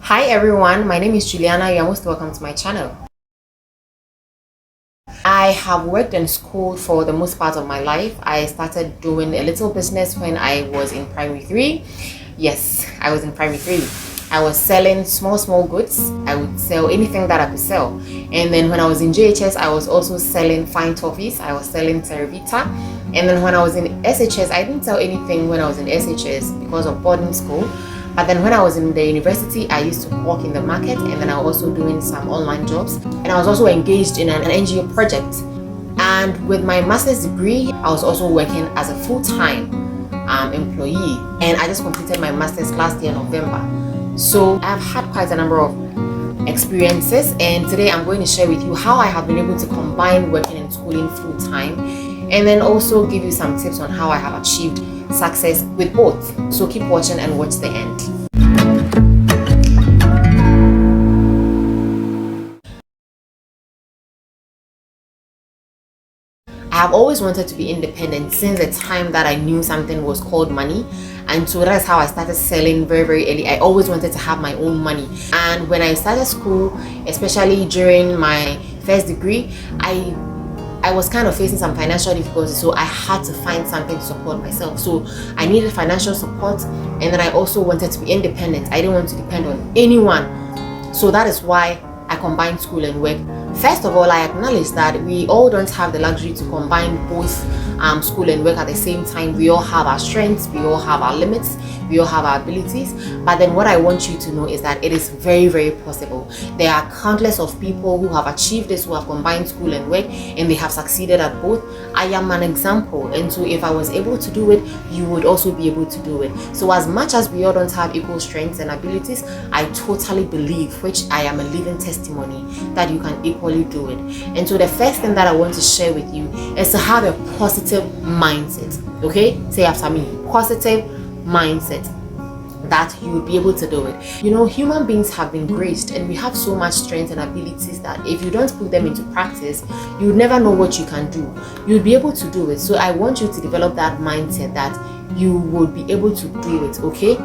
Hi everyone, my name is Juliana. You're most welcome to my channel. I have worked in school for the most part of my life. I started doing a little business when I was in primary 3. Yes, I was in primary 3. I was selling small goods. I would sell anything that I could sell. And then when I was in JHS, I was also selling fine toffees. I was selling Terravita. And then when I was in SHS, I didn't sell anything when I was in SHS because of boarding school. But then when I was in the university, I used to work in the market, and then I was also doing some online jobs. And I was also engaged in an NGO project. And with my master's degree, I was also working as a full-time employee. And I just completed my master's last year, November. So I've had quite a number of experiences, and today I'm going to share with you how I have been able to combine working and schooling full-time, and then also give you some tips on how I have achieved success with both. So keep watching and watch the end. I have always wanted to be independent since the time that I knew something was called money, and so that's how I started selling very early. I always wanted to have my own money, and when I started school, especially during my first degree, I was kind of facing some financial difficulties, so I had to find something to support myself. So I needed financial support, and then I also wanted to be independent. I didn't want to depend on anyone. So that is why I combined school and work. First of all, I acknowledge that we all don't have the luxury to combine both school and work at the same time. We all have our strengths, we all have our limits, we all have our abilities. But then what I want you to know is that it is very possible. There are countless of people who have achieved this, who have combined school and work, and they have succeeded at both. I am an example, and so if I was able to do it, you would also be able to do it. So as much as we all don't have equal strengths and abilities, I totally believe, which I am a living testimony, that you can equally do it. And so the first thing that I want to share with you is to have a positive mindset. Okay, say after me: positive mindset, that you will be able to do it. You know, human beings have been graced, and we have so much strength and abilities that if you don't put them into practice, you would never know what you can do. You'll be able to do it. So I want you to develop that mindset that you will be able to do it. Okay,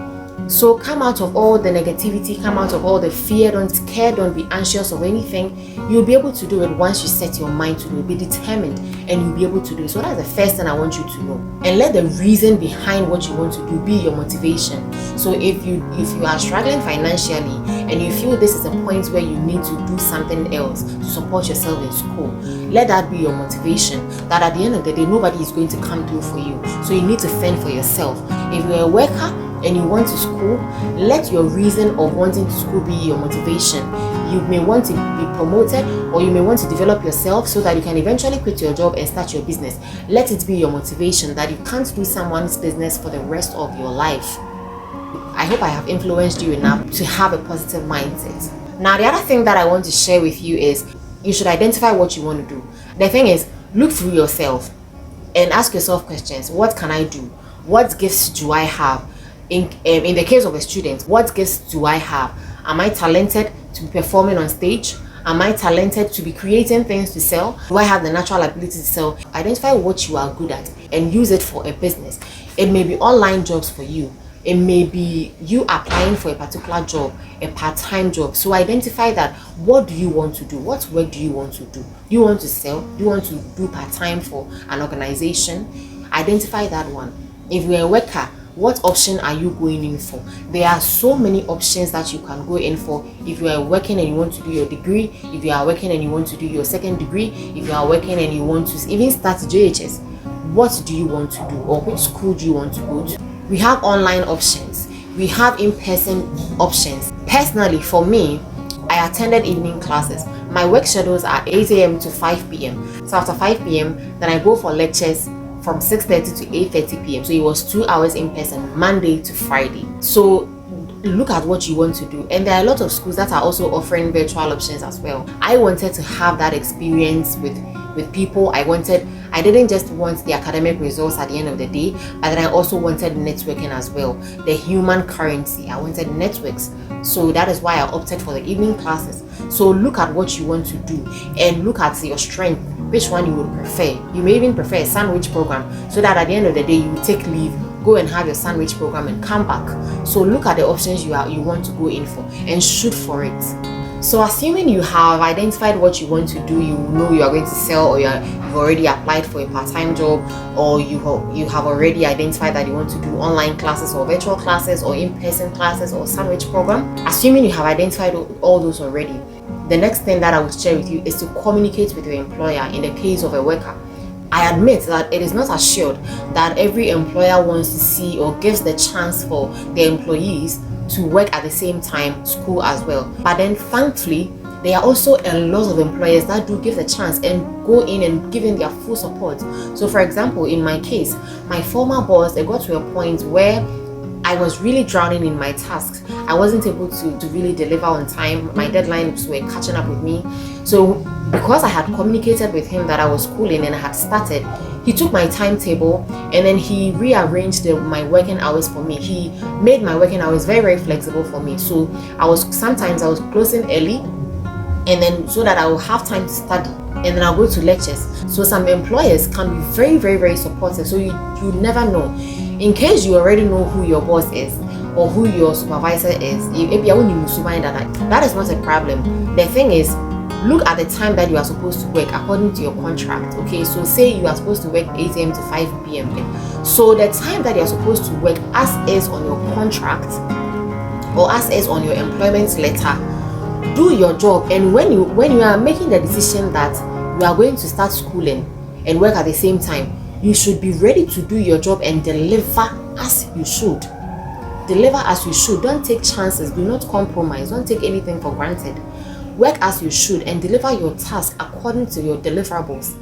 so come out of all the negativity, come out of all the fear. Don't scare, don't be anxious of anything. You'll be able to do it once you set your mind to do it. Be determined, and you'll be able to do it. So that's the first thing I want you to know. And let the reason behind what you want to do be your motivation. So if you are struggling financially and you feel this is a point where you need to do something else to support yourself in school, let that be your motivation, that at the end of the day nobody is going to come through for you. So you need to fend for yourself. If you're a worker and you want to school, let your reason of wanting to school be your motivation. You may want to be promoted, or you may want to develop yourself so that you can eventually quit your job and start your business. Let it be your motivation that you can't do someone's business for the rest of your life. I hope I have influenced you enough to have a positive mindset. Now, the other thing that I want to share with you is you should identify what you want to do. The thing is, look through yourself and ask yourself questions. What can I do? What gifts do I have? In the case of a student, what gifts do I have? Am I talented to be performing on stage? Am I talented to be creating things to sell? Do I have the natural ability to sell? Identify what you are good at and use it for a business. It may be online jobs for you. It may be you applying for a particular job, a part-time job. So identify that. What do you want to do? What work do you want to do? Do you want to sell? Do you want to do part-time for an organization? Identify that one. If you're a worker, what option are you going in for? There are so many options that you can go in for. If you are working and you want to do your degree, if you are working and you want to do your second degree, if you are working and you want to even start JHS, what do you want to do, or which school do you want to go to? We have online options, we have in-person options. Personally, for me, I attended evening classes. My work schedules are 8 a.m. to 5 p.m. So after 5 p.m, then I go for lectures from 6:30 to 8:30 p.m. So it was 2 hours in person, Monday to Friday. So look at what you want to do. And there are a lot of schools that are also offering virtual options as well. I wanted to have that experience with people. I didn't just want the academic results at the end of the day, but then I also wanted networking as well, the human currency. I wanted networks. So that is why I opted for the evening classes. So look at what you want to do and look at your strength, which one you would prefer. You may even prefer a sandwich program, so that at the end of the day you take leave go and have your sandwich program and come back. So look at the options you want to go in for and shoot for it. So assuming you have identified what you want to do, you know you are going to sell, or you've already applied for a part-time job, or you have already identified that you want to do online classes or virtual classes or in-person classes or sandwich program. Assuming you have identified all those already, the next thing that I would share with you is to communicate with your employer in the case of a worker. I admit that it is not assured that every employer wants to see or gives the chance for their employees to work at the same time, school as well. But then thankfully, there are also a lot of employers that do give the chance and go in and give in their full support. So for example, in my case, my former boss, it got to a point where I was really drowning in my tasks. I wasn't able to really deliver on time. My deadlines were catching up with me. So because I had communicated with him that I was schooling and I had started, he took my timetable and then he rearranged my working hours for me. He made my working hours very, very flexible for me. So sometimes I was closing early, and then so that I will have time to study, and then I'll go to lectures. So some employers can be very, very, very supportive. So you never know. In case you already know who your boss is or who your supervisor is, that is not a problem. The thing is, look at the time that you are supposed to work according to your contract. Okay, so say you are supposed to work 8 a.m. to 5 p.m. So the time that you are supposed to work as is on your contract or as is on your employment letter, do your job. And when you are making the decision that you are going to start schooling and work at the same time, you should be ready to do your job and deliver as you should. Deliver as you should. Don't take chances. Do not compromise. Don't take anything for granted. Work as you should and deliver your task according to your deliverables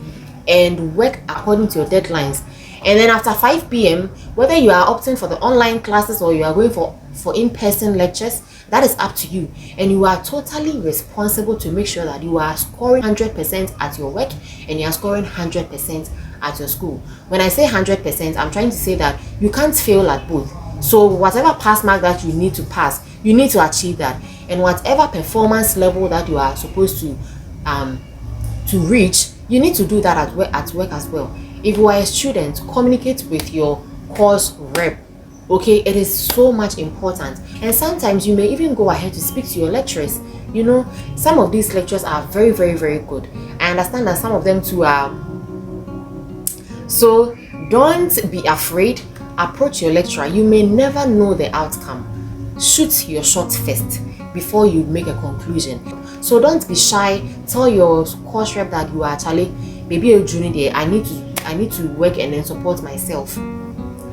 and work according to your deadlines. And then after 5 p.m., whether you are opting for the online classes or you are going for in-person lectures, that is up to you. And you are totally responsible to make sure that you are scoring 100% at your work and you are scoring 100% at your school. When I say 100%, I'm trying to say that you can't fail at both. So whatever pass mark that you need to pass, you need to achieve that. And whatever performance level that you are supposed to reach, you need to do that at work as well. If you are a student, communicate with your course rep. Okay, it is so much important. And sometimes you may even go ahead to speak to your lecturers. You know, some of these lectures are very, very, very good. I understand that some of them too are. So don't be afraid. Approach your lecturer. You may never know the outcome. Shoot your shot first before you make a conclusion. So don't be shy. Tell your course rep that you are actually maybe a junior there. I need to work and then support myself.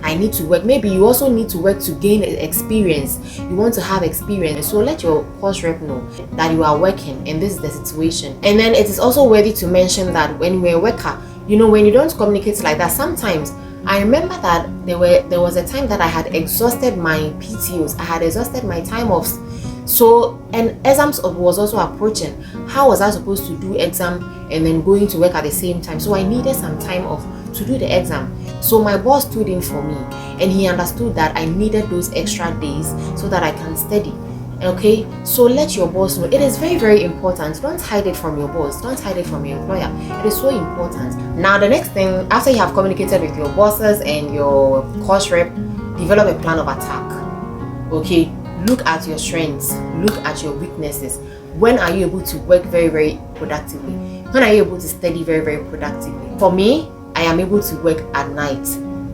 I need to work. Maybe you also need to work to gain experience. You want to have experience. So let your course rep know that you are working and this is the situation. And then it is also worthy to mention that when you're a worker, you know, when you don't communicate like that, sometimes I remember that there was a time that I had exhausted my PTOs. I had exhausted my time offs. So, and exams was also approaching. How was I supposed to do exam and then going to work at the same time? So I needed some time off to do the exam. So my boss stood in for me and he understood that I needed those extra days so that I can study. Okay, so let your boss know. It is very, very important. Don't hide it from your boss. Don't hide it from your employer. It is so important. Now, the next thing, after you have communicated with your bosses and your course rep, develop a plan of attack. Okay, look at your strengths. Look at your weaknesses. When are you able to work very, very productively? When are you able to study very, very productively? For me, I am able to work at night.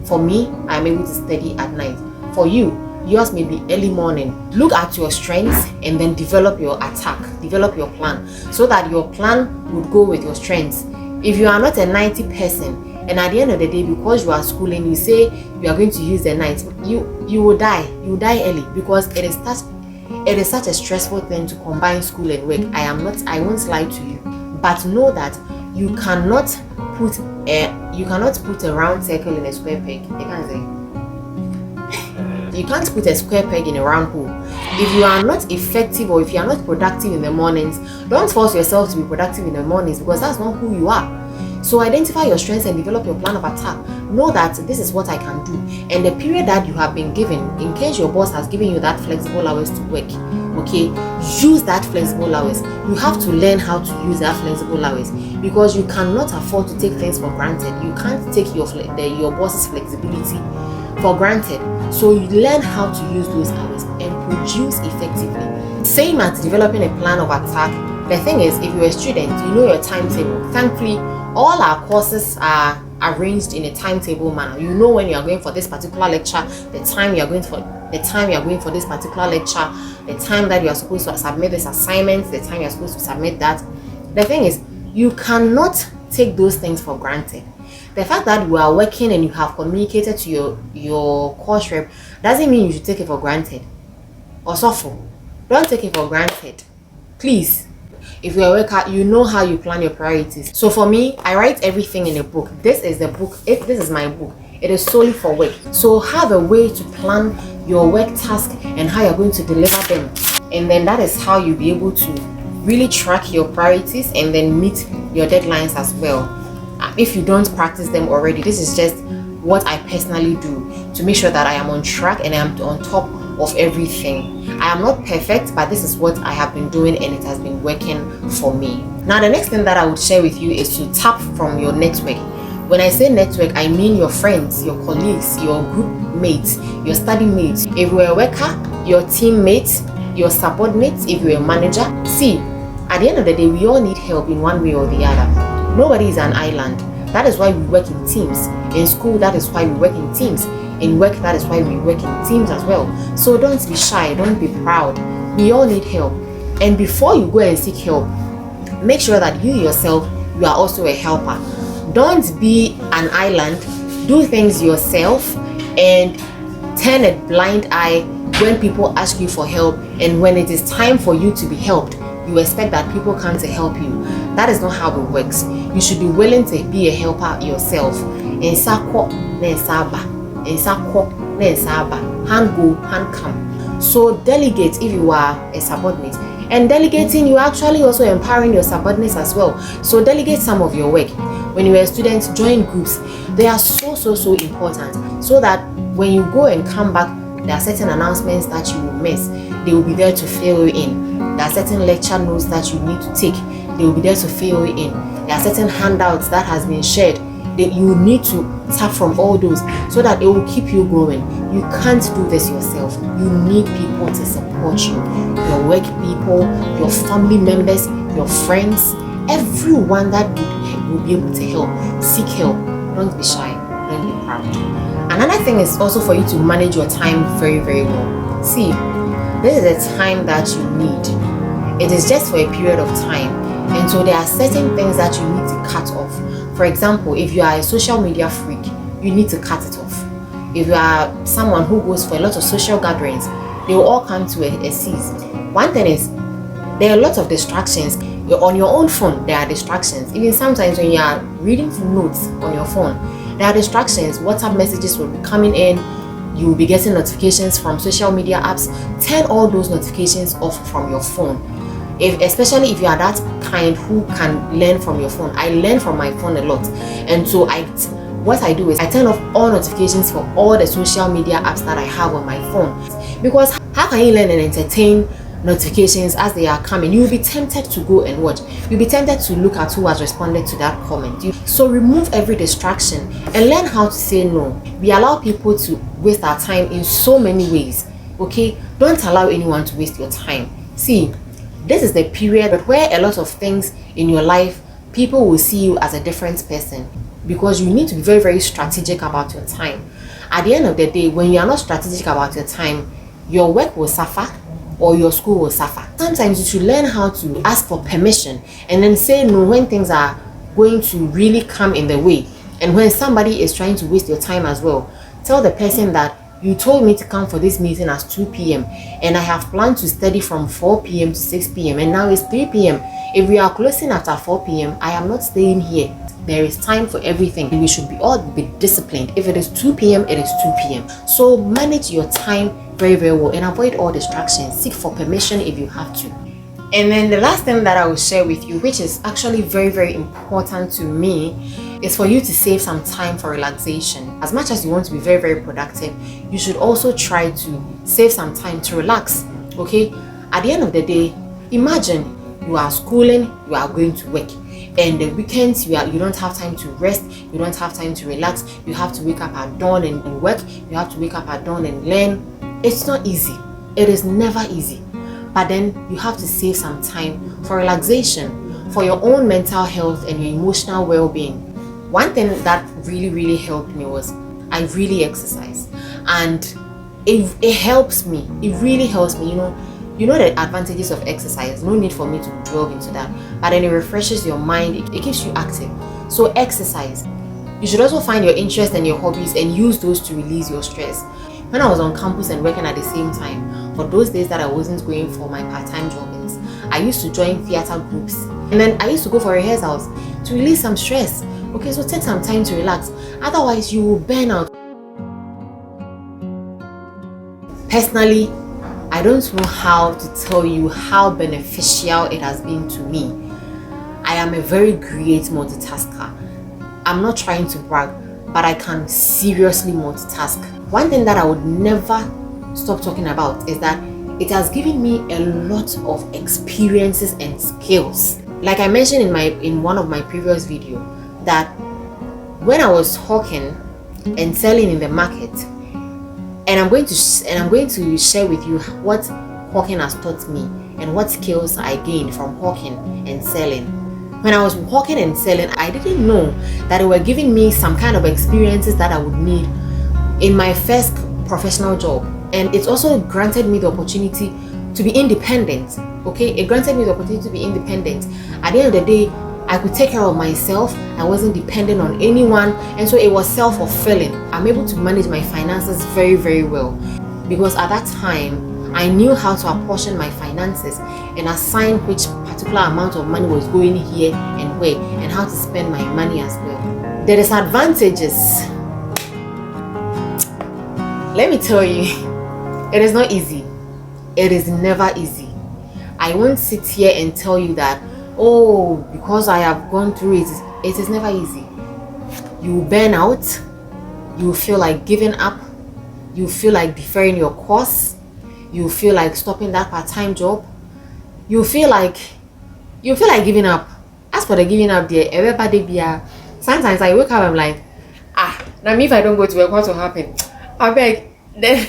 For me, I am able to study at night. For you, yours may be early morning. Look at your strengths and then develop your attack, develop your plan so that your plan would go with your strengths. If you are not a 90 person and at the end of the day, because you are schooling, you say you are going to use the night, you will die. You will die early because it is such a stressful thing to combine school and work. I won't lie to you, but know that you cannot put a round circle in a square peg. You can't put a square peg in a round hole. If you are not effective or if you are not productive in the mornings, don't force yourself to be productive in the mornings because that's not who you are. So identify your strengths and develop your plan of attack. Know that this is what I can do. And the period that you have been given, in case your boss has given you that flexible hours to work, okay, use that flexible hours. You have to learn how to use that flexible hours because you cannot afford to take things for granted. You can't take your boss's flexibility for granted. So you learn how to use those hours and produce effectively. Same as developing a plan of attack. The thing is, if you're a student, you know your timetable. Thankfully, all our courses are arranged in a timetable manner. You know when you are going for this particular lecture, the time you are going for this particular lecture, the time that you are supposed to submit this assignment, the time you are supposed to submit that. The thing is, you cannot take those things for granted. The fact that you are working and you have communicated to your course rep doesn't mean you should take it for granted or suffer. Don't take it for granted, please. If you're a worker, you know how you plan your priorities. So for me, I write everything in a book. This is the book. This is my book. It is solely for work. So have a way to plan your work task and how you're going to deliver them. And then that is how you'll be able to really track your priorities and then meet your deadlines as well. If you don't practice them already, this is just what I personally do to make sure that I am on track and I am on top of everything. I am not perfect, but this is what I have been doing and it has been working for me. Now, the next thing that I would share with you is to tap from your network. When I say network, I mean your friends, your colleagues, your group mates, your study mates. If you're a worker, your teammates, your subordinates, if you're a manager. See, at the end of the day, we all need help in one way or the other. Nobody is an island. That is why we work in teams. In school, that is why we work in teams. In work, that is why we work in teams as well. So don't be shy, don't be proud. We all need help. And before you go and seek help, make sure that you yourself, you are also a helper. Don't be an island. Do things yourself and turn a blind eye when people ask you for help. And when it is time for you to be helped, you expect that people come to help you. That is not how it works. You should be willing to be a helper yourself. Hand go, hand come. So delegate if you are a subordinate. And delegating, you are actually also empowering your subordinates as well. So delegate some of your work. When you are a student, join groups. They are so important, so that when you go and come back, there are certain announcements that you will miss. They will be there to fill you in. There are certain lecture notes that you need to take. They will be there to fill you in. There are certain handouts that has been shared. You need to tap from all those so that it will keep you growing. You can't do this yourself. You need people to support you. Your work people, your family members, your friends, everyone that will be able to help. Seek help. Don't be shy. Don't be proud. Another thing is also for you to manage your time very well. See, this is a time that you need. It is just for a period of time. And so there are certain things that you need to cut off. For example, if you are a social media freak, you need to cut it off. If you are someone who goes for a lot of social gatherings, they will all come to a cease. One thing is, there are lots of distractions. On your own phone, there are distractions. Even sometimes when you are reading notes on your phone, there are distractions. WhatsApp messages will be coming in. You will be getting notifications from social media apps. Turn all those notifications off from your phone. Especially if you are that kind who can learn from your phone. I learn from my phone a lot, and so what I do is I turn off all notifications for all the social media apps that I have on my phone. Because how can you learn and entertain notifications as they are coming? You will be tempted to go and watch. You'll be tempted to look at who has responded to that comment. So remove every distraction and learn how to say no. We allow people to waste our time in so many ways. Okay, don't allow anyone to waste your time. See, this is the period where a lot of things in your life, people will see you as a different person, because you need to be very strategic about your time. At the end of the day, when you are not strategic about your time, your work will suffer or your school will suffer. Sometimes you should learn how to ask for permission and then say no when things are going to really come in the way. And when somebody is trying to waste your time as well, tell the person that you told me to come for this meeting at 2 p.m. and I have planned to study from 4 p.m. to 6 p.m. and now it's 3 p.m. If we are closing after 4 p.m., I am not staying here. There is time for everything. We should all be disciplined. If it is 2 p.m., it is 2 p.m. So manage your time very well and avoid all distractions. Seek for permission if you have to. And then the last thing that I will share with you, which is actually very important to me, is for you to save some time for relaxation. As much as you want to be very productive, you should also try to save some time to relax. Okay, at the end of the day, imagine you are schooling, you are going to work, and the weekends you don't have time to rest, you don't have time to relax, you have to wake up at dawn and work, you have to wake up at dawn and learn. It's not easy. It is never easy. But then you have to save some time for relaxation, for your own mental health and your emotional well-being. One thing that really helped me was I really exercise, and it helps me. It really helps me. You know the advantages of exercise. No need for me to delve into that. But then it refreshes your mind. It keeps you active. So exercise. You should also find your interests and your hobbies and use those to release your stress. When I was on campus and working at the same time, for those days that I wasn't going for my part-time jobbings, I used to join theater groups. And then I used to go for rehearsals to release some stress. Okay, so take some time to relax. Otherwise, you will burn out. Personally, I don't know how to tell you how beneficial it has been to me. I am a very great multitasker. I'm not trying to brag, but I can seriously multitask. One thing that I would never stop talking about is that it has given me a lot of experiences and skills. Like I mentioned in one of my previous videos, that when I was hawking and selling in the market, and I'm going to share with you what hawking has taught me and what skills I gained from hawking and selling. When I was hawking and selling, I didn't know that they were giving me some kind of experiences that I would need in my first professional job. And it also granted me the opportunity to be independent. Okay, it granted me the opportunity to be independent. At the end of the day, I could take care of myself. I wasn't dependent on anyone, and so it was self-fulfilling. I'm able to manage my finances very well, because at that time I knew how to apportion my finances and assign which particular amount of money was going here and where, and how to spend my money as well. The disadvantages, let me tell you, it is not easy. It is never easy. I won't sit here and tell you that, oh, because I have gone through it. It is never easy. You will burn out. You will feel like giving up. You will feel like deferring your course. You will feel like stopping that part-time job. You feel like giving up. As for the giving up there, everybody be sometimes I wake up, I'm like, now if I don't go to work, what will happen? I beg. Then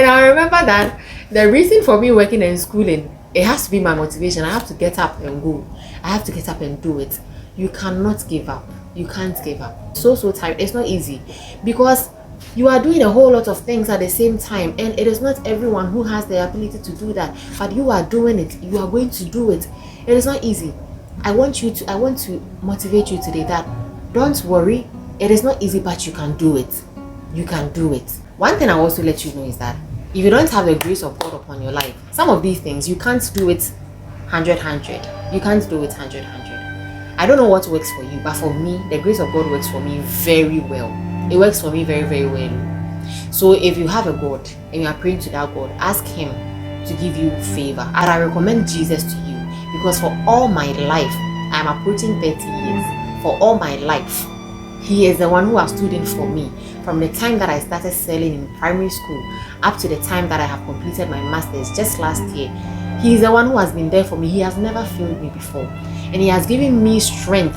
I remember that the reason for me working and schooling, it has to be my motivation. I have to get up and go. I have to get up and do it. You cannot give up. You can't give up. So tired. It's not easy, because you are doing a whole lot of things at the same time, and it is not everyone who has the ability to do that, but you are doing it. You are going to do it. It is not easy. I want to motivate you today that don't worry. It is not easy, but you can do it. You can do it. One thing I want to let you know is that if you don't have the grace of God upon your life, some of these things you can't do it 100. You can't do it 100. I don't know what works for you, but for me, the grace of God works for me very well. It works for me very well. So if you have a God and you are praying to that God, ask Him to give you favor. And I recommend Jesus to you, because for all my life, I'm approaching 30 years. For all my life, He is the one who has stood in for me. From the time that I started selling in primary school up to the time that I have completed my master's just last year, He is the one who has been there for me. He has never failed me before, and He has given me strength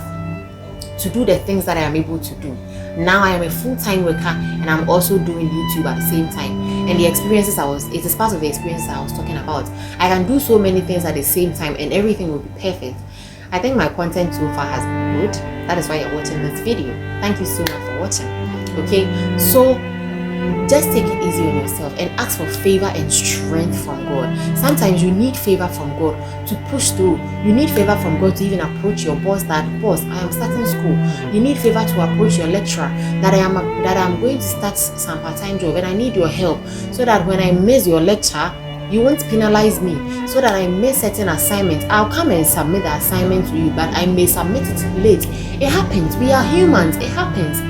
to do the things that I am able to do. Now I am a full-time worker, and I'm also doing YouTube at the same time. And the experiences it is part of the experiences I was talking about. I can do so many things at the same time, and everything will be perfect. I think my content so far has been good. That is why you're watching this video. Thank you so much for watching. Okay, so just take it easy on yourself and ask for favor and strength from God. Sometimes you need favor from God to push through. You need favor from God to even approach your boss that, boss, I am starting school. You need favor to approach your lecturer that I'm going to start some part-time job and I need your help, so that when I miss your lecture, you won't penalize me. So that I miss certain assignments, I'll come and submit the assignment to you, but I may submit it late. It happens. We are humans. It happens.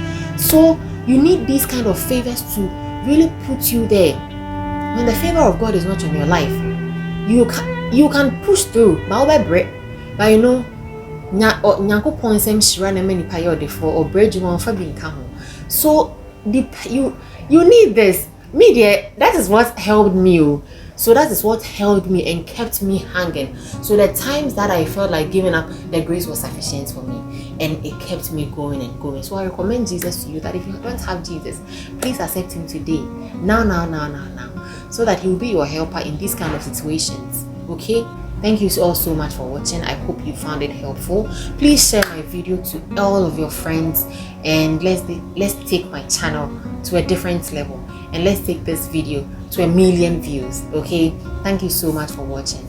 So you need these kind of favors to really put you there. When the favor of God is not on your life, you can push through. But you know, so you need this. Media, that is what helped me. So that is what held me and kept me hanging. So the times that I felt like giving up, the grace was sufficient for me, and it kept me going and going. So I recommend Jesus to you, that if you don't have Jesus, please accept him today, now, so that he will be your helper in these kind of situations. Okay, thank you all so much for watching. I hope you found it helpful. Please share my video to all of your friends, and let's take my channel to a different level, and let's take this video to 1 million views. Okay, thank you so much for watching.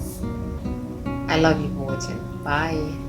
I love you for watching. Bye.